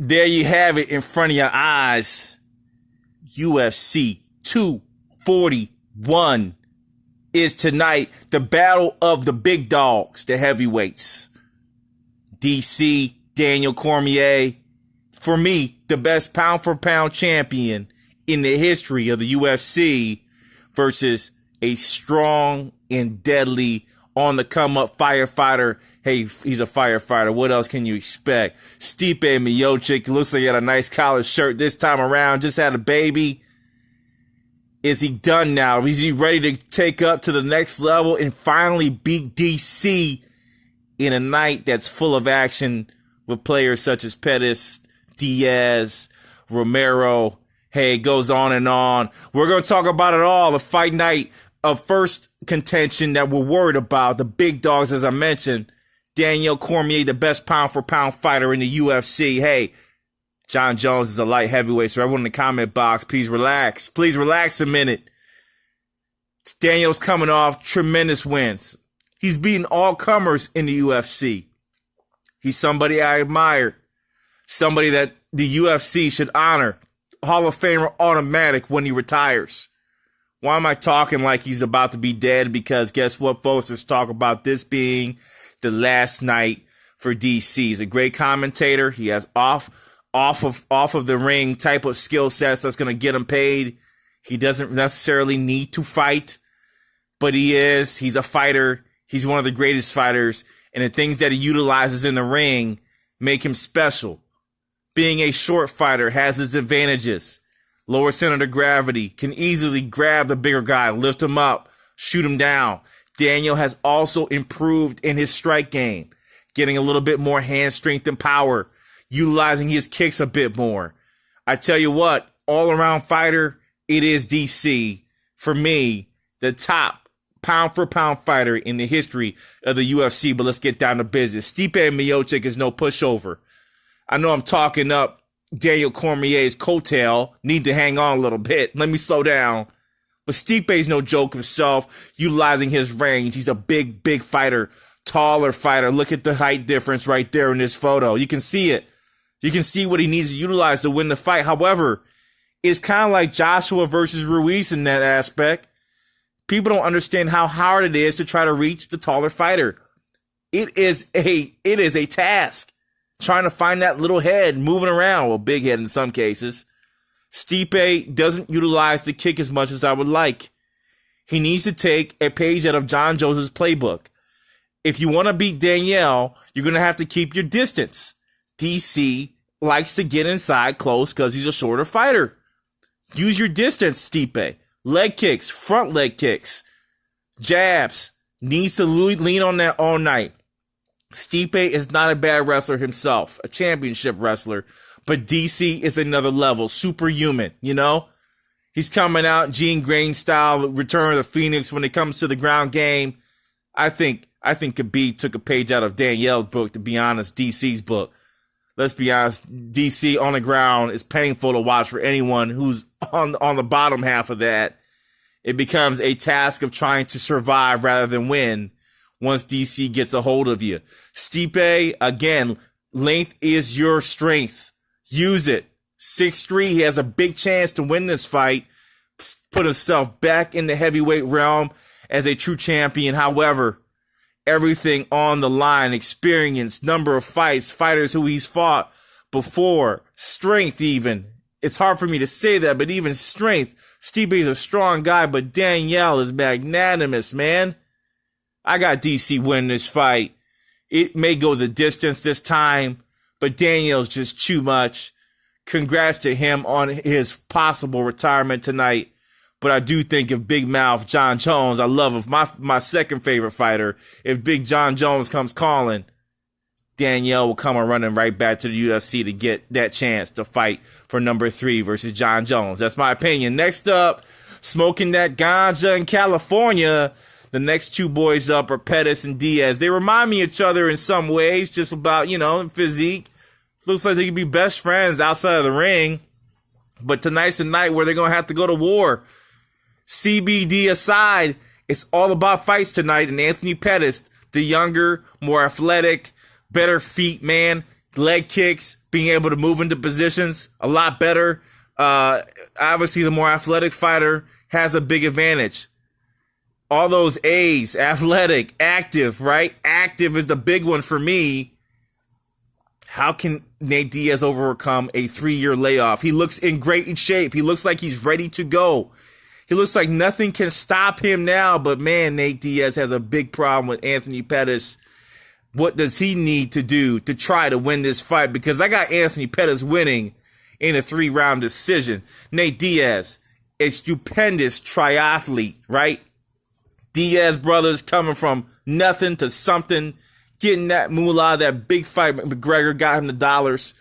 There you have it in front of your eyes. UFC 241 is tonight. The battle of the big dogs, the heavyweights. DC, Daniel Cormier, for me, the best pound-for-pound champion in the history of the UFC versus a strong and deadly on-the-come-up firefighter. Hey, he's a firefighter. What else can you expect? Stipe Miocic looks like he had a nice collar shirt this time around. Just had a baby. Is he done now? Is he ready to take up to the next level and finally beat DC in a night that's full of action with players such as Pettis, Diaz, Romero? Hey, it goes on and on. We're going to talk about it all. The fight night of first contention that we're worried about. The big dogs, as I mentioned. Daniel Cormier, the best pound-for-pound fighter in the UFC. Hey, John Jones is a light heavyweight, so everyone in the comment box, please relax. Please relax a minute. Daniel's coming off tremendous wins. He's beaten all comers in the UFC. He's somebody I admire. Somebody that the UFC should honor. Hall of Famer automatic when he retires. Why am I talking like he's about to be dead? Because guess what, folks? Let's talk about this being the last night for DC. He's a great commentator. He has off of the ring type of skill sets that's going to get him paid. He doesn't necessarily need to fight, but he's a fighter. He's one of the greatest fighters, and the things that he utilizes in the ring make him special. Being a short fighter has its advantages. Lower center of gravity, can easily grab the bigger guy, lift him up, shoot him down. Daniel has also improved in his strike game, getting a little bit more hand strength and power, utilizing his kicks a bit more. I tell you what, all-around fighter, it is DC. For me, the top pound-for-pound fighter in the history of the UFC, but let's get down to business. Stipe Miocic is no pushover. I know I'm talking up Daniel Cormier's coattail. Need to hang on a little bit. Let me slow down. But Stipe's no joke himself, utilizing his range. He's a big, big fighter, taller fighter. Look at the height difference right there in this photo. You can see it. You can see what he needs to utilize to win the fight. However, it's kind of like Joshua versus Ruiz in that aspect. People don't understand how hard it is to try to reach the taller fighter. It is a task. Trying to find that little head moving around. Well, big head in some cases. Stipe doesn't utilize the kick as much as I would like. He needs to take a page out of John Jones' playbook. If you want to beat Danielle, you're going to have to keep your distance. DC likes to get inside close because he's a shorter fighter. Use your distance, Stipe. Leg kicks, front leg kicks, jabs. Needs to lean on that all night. Stipe is not a bad wrestler himself, a championship wrestler, but DC is another level, superhuman, you know? He's coming out Gene Grain style, Return of the Phoenix when it comes to the ground game. I think Khabib took a page out of Danielle's book, to be honest, DC's book. Let's be honest, DC on the ground is painful to watch for anyone who's on the bottom half of that. It becomes a task of trying to survive rather than win once DC gets a hold of you. Stipe, again, length is your strength. Use it. 6'3", he has a big chance to win this fight, put himself back in the heavyweight realm as a true champion. However, everything on the line, experience, number of fights, fighters who he's fought before, strength even. It's hard for me to say that, but even strength. Stipe is a strong guy, but Danielle is magnanimous, man. I got DC winning this fight. It may go the distance this time, but Daniel's just too much. Congrats to him on his possible retirement tonight. But I do think if Big Mouth John Jones, I love him, my second favorite fighter, if Big John Jones comes calling, Danielle will come running right back to the UFC to get that chance to fight for number 3 versus John Jones. That's my opinion. Next up, smoking that ganja in California. The next two boys up are Pettis and Diaz. They remind me of each other in some ways, just about, physique. Looks like they could be best friends outside of the ring. But tonight's the night where they're going to have to go to war. CBD aside, it's all about fights tonight. And Anthonypettis, the younger, more athletic, better feet man, leg kicks, being able to move into positions a lot better. Obviously, the more athletic fighter has a big advantage. All those A's, athletic, active, right? Active is the big one for me. How can Nate Diaz overcome a 3-year layoff? He looks in great shape. He looks like he's ready to go. He looks like nothing can stop him now. But, man, Nate Diaz has a big problem with Anthonypettis. What does he need to do to try to win this fight? Because I got Anthonypettis winning in a 3-round decision. Nate Diaz, a stupendous triathlete, right? Diaz brothers coming from nothing to something, getting that moolah, that big fight. McGregor got him the dollars.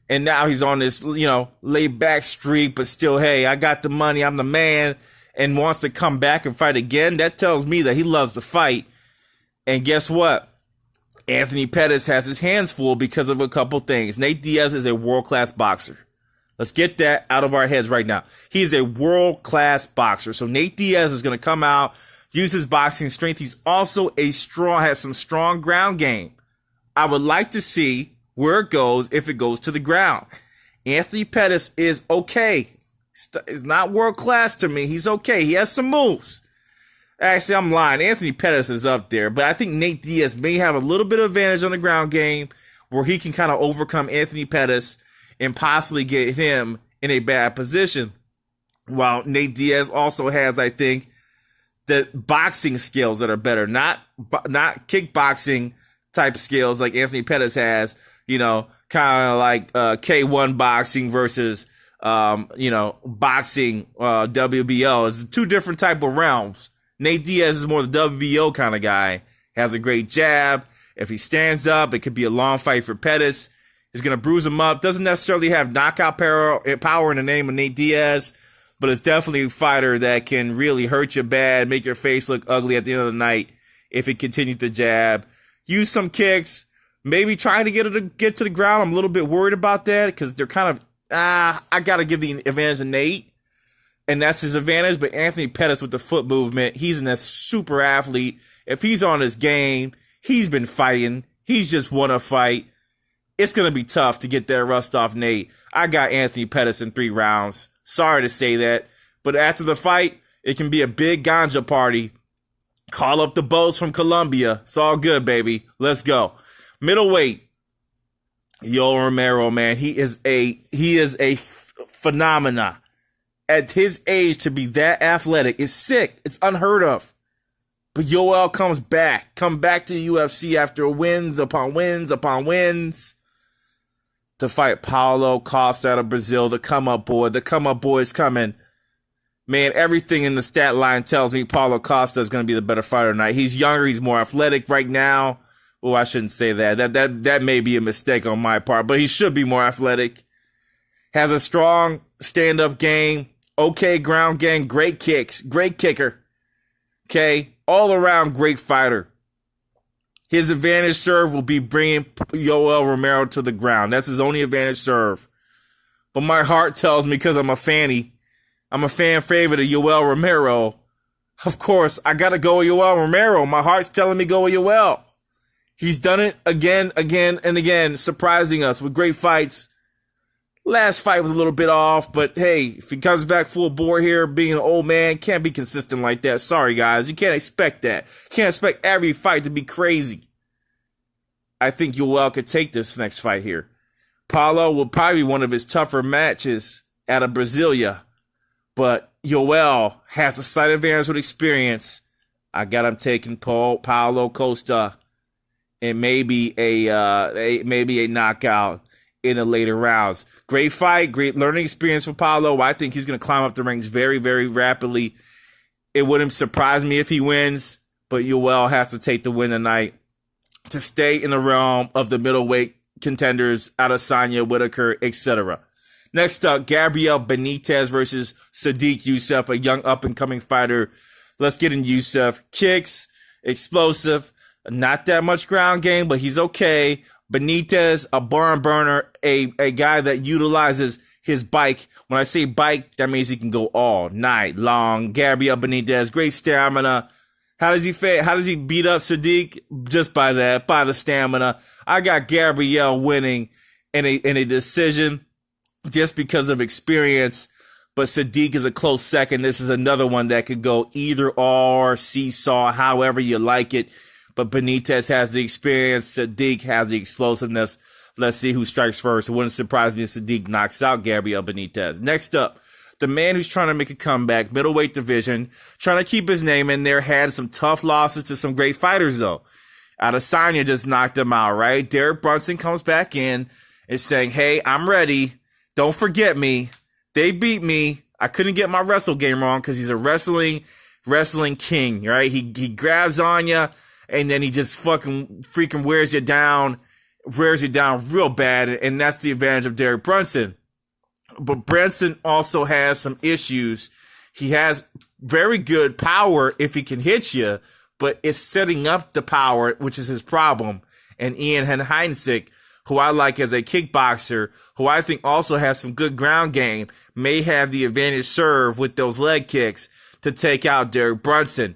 And now he's on this, laid back streak, but still, hey, I got the money, I'm the man, and wants to come back and fight again. That tells me that he loves to fight. And guess what? Anthonypettis has his hands full because of a couple things. Nate Diaz is a world-class boxer. Let's get that out of our heads right now. He is a world-class boxer. So Nate Diaz is going to come out, use his boxing strength. He's also has some strong ground game. I would like to see where it goes if it goes to the ground. Anthonypettis is okay. He's not world class to me. He's okay. He has some moves. Actually, I'm lying. Anthonypettis is up there, but I think Nate Diaz may have a little bit of advantage on the ground game where he can kind of overcome Anthonypettis and possibly get him in a bad position. While Nate Diaz also has, I think, the boxing skills that are better, not kickboxing type skills like Anthonypettis has, kind of like K1 boxing versus, boxing WBO. It's two different type of realms. Nate Diaz is more the WBO kind of guy, has a great jab. If he stands up, it could be a long fight for Pettis. He's going to bruise him up. Doesn't necessarily have knockout power in the name of Nate Diaz, but it's definitely a fighter that can really hurt you bad, make your face look ugly at the end of the night if it continues to jab. Use some kicks, maybe try to get to the ground. I'm a little bit worried about that because they're kind of, I got to give the advantage to Nate, and that's his advantage. But Anthonypettis with the foot movement, he's a super athlete. If he's on his game, he's been fighting. He's just won a fight. It's going to be tough to get that rust off Nate. I got Anthonypettis in 3 rounds. Sorry to say that, but after the fight, it can be a big ganja party. Call up the boats from Colombia. It's all good, baby. Let's go. Middleweight, Yoel Romero, man, he is a phenomena. At his age, to be that athletic is sick. It's unheard of. But Yoel come back to the UFC after wins upon wins upon wins to fight Paulo Costa out of Brazil, the come-up boy. The come-up boy is coming. Man, everything in the stat line tells me Paulo Costa is going to be the better fighter tonight. He's younger. He's more athletic right now. Oh, I shouldn't say that. That may be a mistake on my part, but he should be more athletic. Has a strong stand-up game. Okay ground game. Great kicks. Great kicker. Okay? All around great fighter. His advantage serve will be bringing Yoel Romero to the ground. That's his only advantage serve. But my heart tells me, because I'm a fan favorite of Yoel Romero. Of course, I got to go with Yoel Romero. My heart's telling me go with Yoel. He's done it again, and again, surprising us with great fights. Last fight was a little bit off, but hey, if he comes back full bore here, being an old man, can't be consistent like that. Sorry, guys. You can't expect that. Can't expect every fight to be crazy. I think Yoel could take this next fight here. Paulo will probably be one of his tougher matches out of Brasilia, but Yoel has a slight advantage with experience. I got him taking Paulo Costa and maybe a knockout in the later rounds. Great fight, great learning experience for Paulo. I think he's going to climb up the ranks very, very rapidly. It wouldn't surprise me if he wins, but Yoel has to take the win tonight to stay in the realm of the middleweight contenders, Adesanya, Whitaker, etc. Next up, Gabriel Benitez versus Sadiq Youssef, a young up-and-coming fighter. Let's get in Youssef. Kicks, explosive, not that much ground game, but he's okay. Benitez, a barn burner, a guy that utilizes his bike. When I say bike, that means he can go all night long. Gabriel Benitez, great stamina. How does he beat up Sadiq? Just by the stamina. I got Gabriel winning in a decision just because of experience. But Sadiq is a close second. This is another one that could go either or, seesaw, however you like it. But Benitez has the experience. Sadiq has the explosiveness. Let's see who strikes first. It wouldn't surprise me if Sadiq knocks out Gabriel Benitez. Next up, the man who's trying to make a comeback, middleweight division, trying to keep his name in there, had some tough losses to some great fighters, though. Adesanya just knocked him out, right? Derek Brunson comes back in and saying, hey, I'm ready. Don't forget me. They beat me. I couldn't get my wrestle game wrong because he's a wrestling king, right? He grabs on you, and then he just freaking wears you down real bad, and that's the advantage of Derek Brunson. But Brunson also has some issues. He has very good power if he can hit you, but it's setting up the power, which is his problem. And Ian Heinick, who I like as a kickboxer, who I think also has some good ground game, may have the advantage serve with those leg kicks to take out Derek Brunson.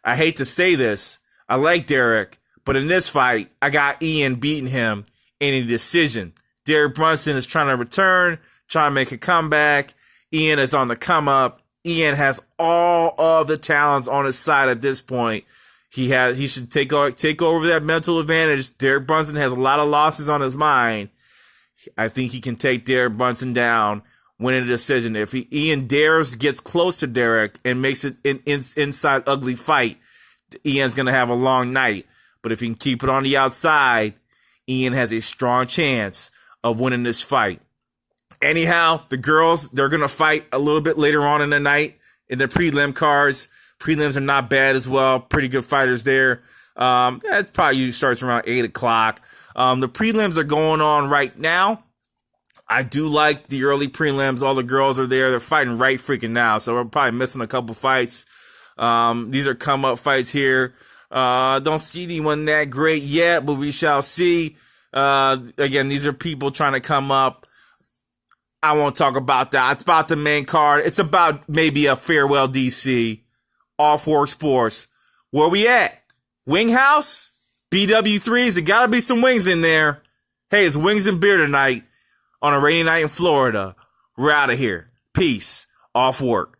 I hate to say this. I like Derek, but in this fight, I got Ian beating him in a decision. Derek Brunson is trying to return, trying to make a comeback. Ian is on the come up. Ian has all of the talents on his side at this point. He should take over that mental advantage. Derek Brunson has a lot of losses on his mind. I think he can take Derek Brunson down, win a decision. If Ian dares gets close to Derek and makes it an inside ugly fight, Ian's going to have a long night. But if he can keep it on the outside, Ian has a strong chance of winning this fight. Anyhow, the girls, they're going to fight a little bit later on in the night in the prelim cards. Prelims are not bad as well. Pretty good fighters there. That probably usually starts around 8 o'clock. The prelims are going on right now. I do like the early prelims. All the girls are there. They're fighting right freaking now. So we're probably missing a couple fights. These are come-up fights here. Don't see anyone that great yet, but we shall see. Again, these are people trying to come up. I won't talk about that. It's about the main card. It's about maybe a farewell DC. All Four Sports. Where we at? Wing House? BW3s? There gotta be some wings in there. Hey, it's wings and beer tonight on a rainy night in Florida. We're out of here. Peace. Off work.